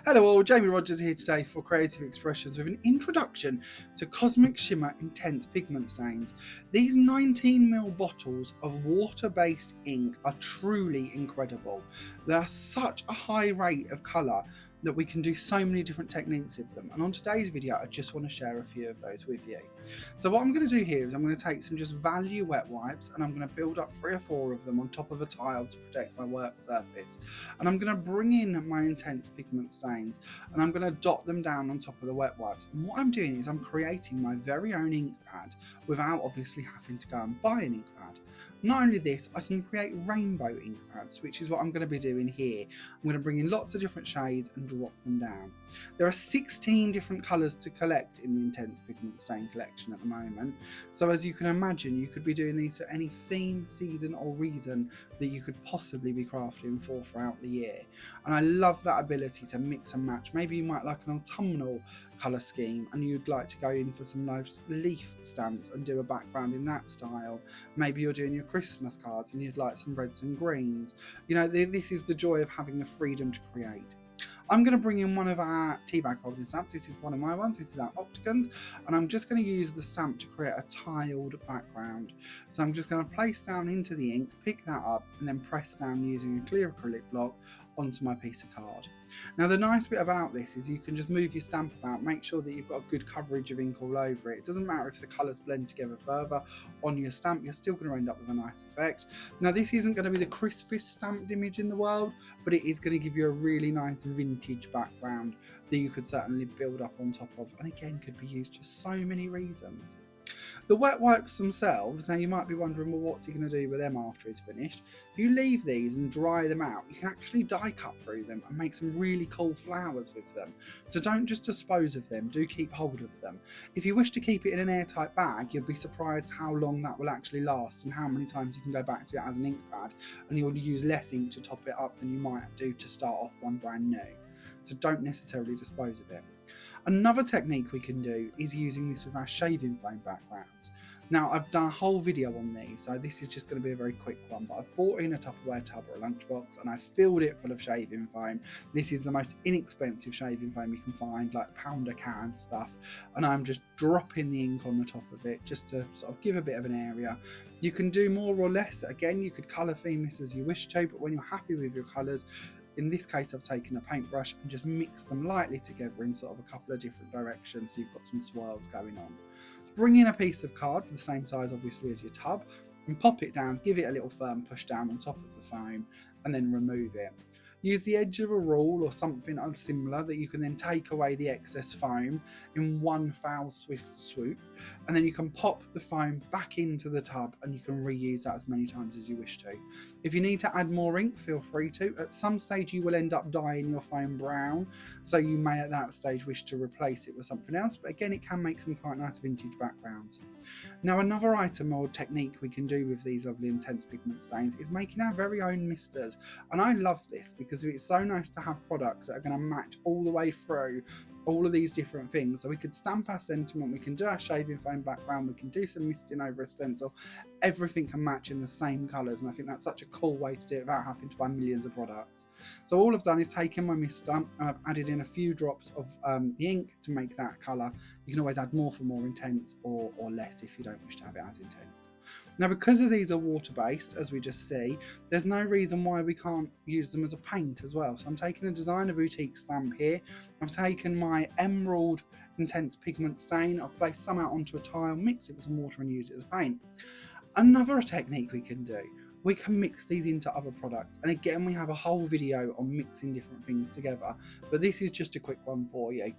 Hello all, Jamie Rodgers here today for Creative Expressions with an introduction to Cosmic Shimmer Intense Pigment Stains. These 19ml bottles of water-based ink are truly incredible. They are such a high rate of colour that we can do so many different techniques with them, and on today's video I just want to share a few of those with you. So what I'm going to do here is I'm going to take some just value wet wipes and I'm going to build up 3 or 4 of them on top of a tile to protect my work surface, and I'm going to bring in my intense pigment stains and I'm going to dot them down on top of the wet wipes. And what I'm doing is I'm creating my very own ink pad without obviously having to go and buy an ink pad. Not only this, I can create rainbow ink pads, which is what I'm going to be doing here. I'm going to bring in lots of different shades and drop them down. There are 16 different colours to collect in the Intense Pigment Stain collection at the moment. So as you can imagine, you could be doing these for any theme, season or reason that you could possibly be crafting for throughout the year. And I love that ability to mix and match. Maybe you might like an autumnal colour scheme and you'd like to go in for some nice leaf stamps and do a background in that style. Maybe you're doing your Christmas cards and you'd like some reds and greens. You know, this is the joy of having the freedom to create. I'm going to bring in one of our tea bag holding stamps. This is one of my ones. This is our octagons, and I'm just going to use the stamp to create a tiled background. So I'm just going to place down into the ink, pick that up, and then press down using a clear acrylic block onto my piece of card. Now the nice bit about this is you can just move your stamp about, make sure that you've got a good coverage of ink all over it. It doesn't matter if the colours blend together further on your stamp, you're still going to end up with a nice effect. Now this isn't going to be the crispest stamped image in the world, but it is going to give you a really nice vintage background that you could certainly build up on top of, and again could be used for so many reasons. The wet wipes themselves, now you might be wondering, well, what's he going to do with them after it's finished? If you leave these and dry them out, you can actually die cut through them and make some really cool flowers with them. So don't just dispose of them, do keep hold of them. If you wish to keep it in an airtight bag, you'll be surprised how long that will actually last and how many times you can go back to it as an ink pad, and you'll use less ink to top it up than you might do to start off one brand new. So don't necessarily dispose of it. Another technique we can do is using this with our shaving foam backgrounds. Now I've done a whole video on these, so this is just going to be a very quick one, but I've bought in a Tupperware tub or a lunchbox and I've filled it full of shaving foam. This is the most inexpensive shaving foam you can find, like pound a can stuff, and I'm just dropping the ink on the top of it just to sort of give a bit of an area. You can do more or less. Again, you could colour theme this as you wish to, but when you're happy with your colours, in this case I've taken a paintbrush and just mixed them lightly together in sort of a couple of different directions so you've got some swirls going on. Bring in a piece of card, the same size obviously as your tub, and pop it down, give it a little firm push down on top of the foam, and then remove it. Use the edge of a rule or something similar that you can then take away the excess foam in one foul swift swoop, and then you can pop the foam back into the tub and you can reuse that as many times as you wish to. If you need to add more ink, feel free to. At some stage you will end up dyeing your foam brown, so you may at that stage wish to replace it with something else, but again it can make some quite nice vintage backgrounds. Now another item or technique we can do with these lovely intense pigment stains is making our very own misters, and I love this because it's so nice to have products that are going to match all the way through all of these different things. So we could stamp our sentiment, we can do our shaving foam background, we can do some misting over a stencil, everything can match in the same colours, and I think that's such a cool way to do it without having to buy millions of products. So all I've done is taken my mister and I've added in a few drops of the ink to make that colour. You can always add more for more intense or less if you don't wish to have it as intense. Now because of these are water based, as we just see, there's no reason why we can't use them as a paint as well. So I'm taking a designer boutique stamp here, I've taken my emerald intense pigment stain, I've placed some out onto a tile, mix it with some water and use it as a paint. Another technique we can do, we can mix these into other products, and again we have a whole video on mixing different things together, but this is just a quick one for you.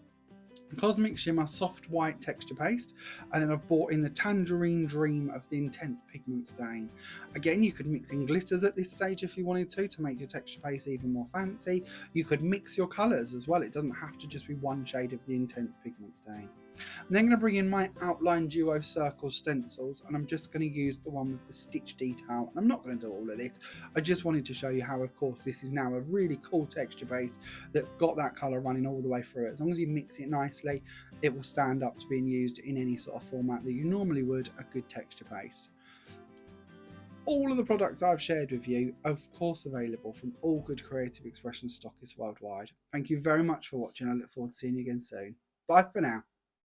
Cosmic Shimmer soft white texture paste, and then I've bought in the Tangerine Dream of the Intense Pigment Stain. Again, you could mix in glitters at this stage if you wanted to make your texture paste even more fancy. You could mix your colours as well, it doesn't have to just be one shade of the Intense Pigment Stain. I'm then going to bring in my outline duo circle stencils, and I'm just going to use the one with the stitch detail, and I'm not going to do all of this, I just wanted to show you how of course this is now a really cool texture base that's got that colour running all the way through it. As long as you mix it nicely, it will stand up to being used in any sort of format that you normally would a good texture paste. All of the products I've shared with you are of course available from all good creative expression stockists worldwide. Thank you very much for watching. I look forward to seeing you again soon. Bye for now.